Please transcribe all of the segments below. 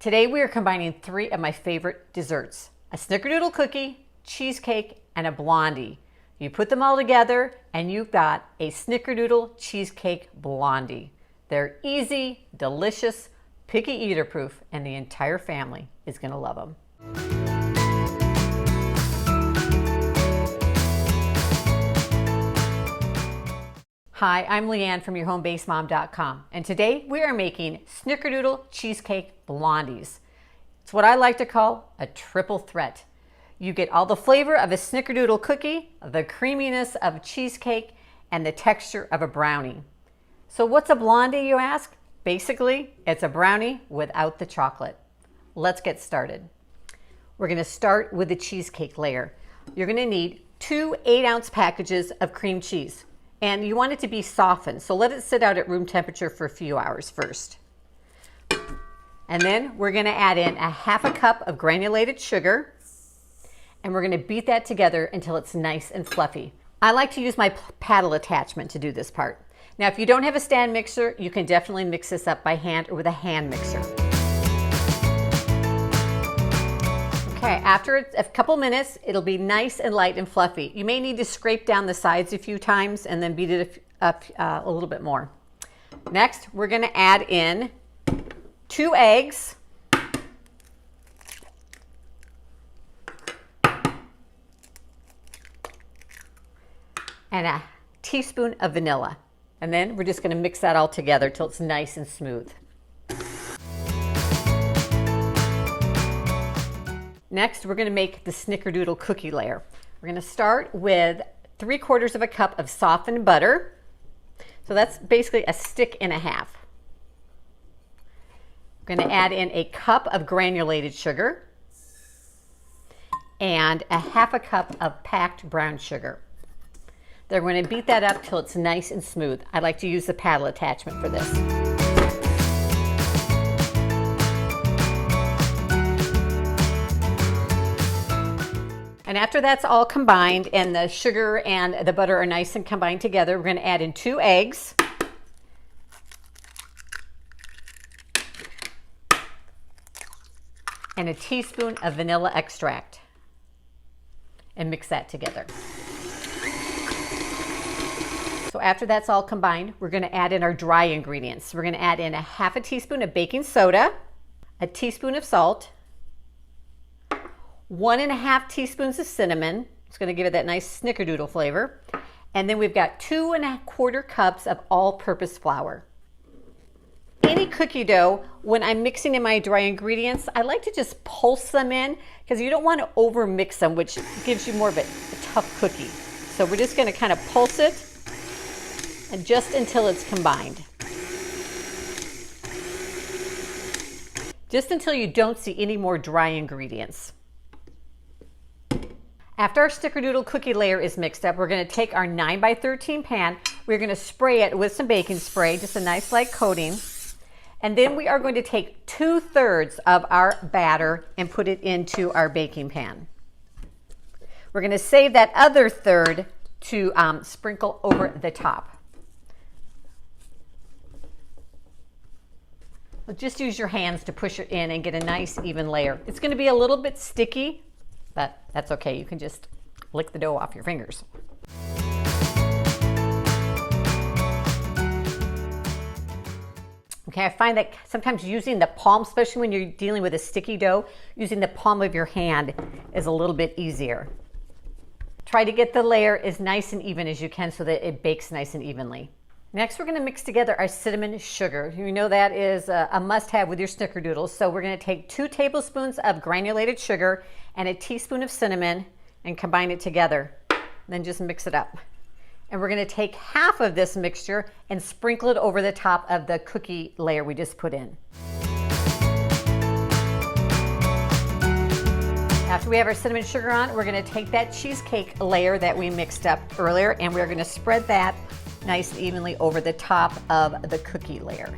Today we are combining three of my favorite desserts: a Snickerdoodle cookie, cheesecake, and a Blondie. You put them all together and you've got a Snickerdoodle Cheesecake Blondie. They're easy, delicious, picky eater proof, and the entire family is going to love them. Hi, I'm Leanne from YourHomeBasedMom.com, and today we are making Snickerdoodle Cheesecake Blondies. It's what I like to call a triple threat. You get all the flavor of a Snickerdoodle cookie, the creaminess of cheesecake, and the texture of a brownie. So what's a Blondie, you ask? Basically, it's a brownie without the chocolate. Let's get started. We're going to start with the cheesecake layer. You're going to need 2 8-ounce packages of cream cheese. And you want it to be softened, so let it sit out at room temperature for a few hours first. And then we're going to add in a half a cup of granulated sugar, and we're going to beat that together until it's nice and fluffy. I like to use my paddle attachment to do this part. Now, if you don't have a stand mixer, you can definitely mix this up by hand or with a hand mixer. Okay, after a couple minutes, it'll be nice and light and fluffy. You may need to scrape down the sides a few times and then beat it up a little bit more. Next, we're going to add in 2 eggs, and a teaspoon of vanilla. And then we're just going to mix that all together till it's nice and smooth. Next, we're going to make the Snickerdoodle cookie layer. We're going to start with 3/4 of a cup of softened butter. So that's basically a stick and a half. We're going to add in a cup of granulated sugar and a half a cup of packed brown sugar. Then we're going to beat that up till it's nice and smooth. I like to use the paddle attachment for this. And after that's all combined and the sugar and the butter are nice and combined together, we're going to add in 2 eggs, and a teaspoon of vanilla extract, and mix that together. So after that's all combined, we're going to add in our dry ingredients. We're going to add in a half a teaspoon of baking soda, a teaspoon of salt, 1.5 teaspoons of cinnamon. It's going to give it that nice Snickerdoodle flavor. And then we've got 2.25 cups of all-purpose flour. Any cookie dough, when I'm mixing in my dry ingredients, I like to just pulse them in because you don't want to over mix them, which gives you more of a tough cookie. So we're just going to kind of pulse it and just until it's combined. Just until you don't see any more dry ingredients. After our Snickerdoodle cookie layer is mixed up, we're going to take our 9x13 pan. We're going to spray it with some baking spray, just a nice light coating. And then we are going to take 2/3 of our batter and put it into our baking pan. We're going to save that other third to sprinkle over the top. Just use your hands to push it in and get a nice even layer. It's going to be a little bit sticky, but that's okay. You can just lick the dough off your fingers. Okay, I find that sometimes using the palm, especially when you're dealing with a sticky dough, using the palm of your hand is a little bit easier. Try to get the layer as nice and even as you can so that it bakes nice and evenly. Next, we're going to mix together our cinnamon sugar. You know that is a must-have with your Snickerdoodles. So we're going to take 2 tablespoons of granulated sugar and a teaspoon of cinnamon and combine it together. Then just mix it up. And we're going to take half of this mixture and sprinkle it over the top of the cookie layer we just put in. After we have our cinnamon sugar on, we're going to take that cheesecake layer that we mixed up earlier, and we're going to spread that nice and evenly over the top of the cookie layer.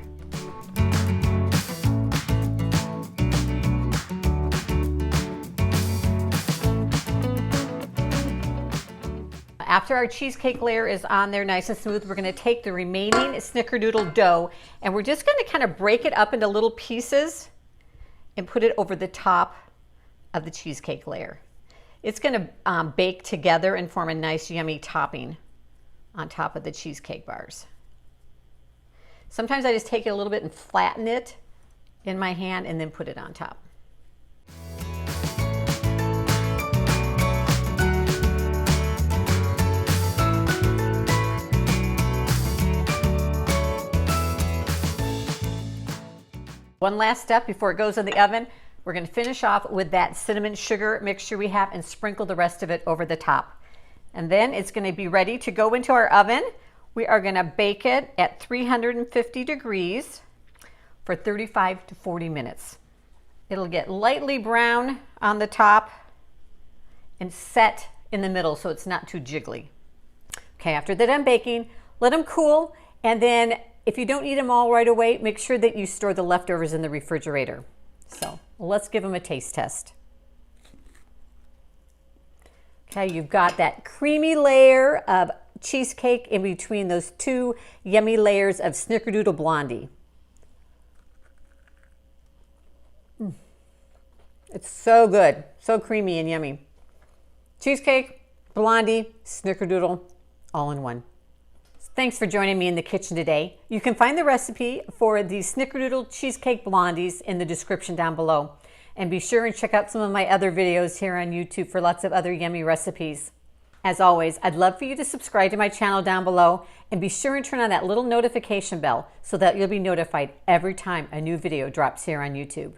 After our cheesecake layer is on there nice and smooth, we're going to take the remaining Snickerdoodle dough and we're just going to kind of break it up into little pieces and put it over the top of the cheesecake layer. It's going to bake together and form a nice yummy topping on top of the cheesecake bars. Sometimes I just take it a little bit and flatten it in my hand and then put it on top. One last step before it goes in the oven. We're going to finish off with that cinnamon sugar mixture we have and sprinkle the rest of it over the top. And then it's going to be ready to go into our oven. We are going to bake it at 350 degrees for 35 to 40 minutes. It'll get lightly brown on the top and set in the middle so it's not too jiggly. Okay, after they're done baking, let them cool, and then if you don't eat them all right away, make sure that you store the leftovers in the refrigerator. So let's give them a taste test. Okay, you've got that creamy layer of cheesecake in between those two yummy layers of Snickerdoodle Blondie. It's so good, so creamy and yummy. Cheesecake, Blondie, Snickerdoodle, all in one. Thanks for joining me in the kitchen today. You can find the recipe for the Snickerdoodle Cheesecake Blondies in the description down below. And be sure and check out some of my other videos here on YouTube for lots of other yummy recipes. As always, I'd love for you to subscribe to my channel down below and be sure and turn on that little notification bell so that you'll be notified every time a new video drops here on YouTube.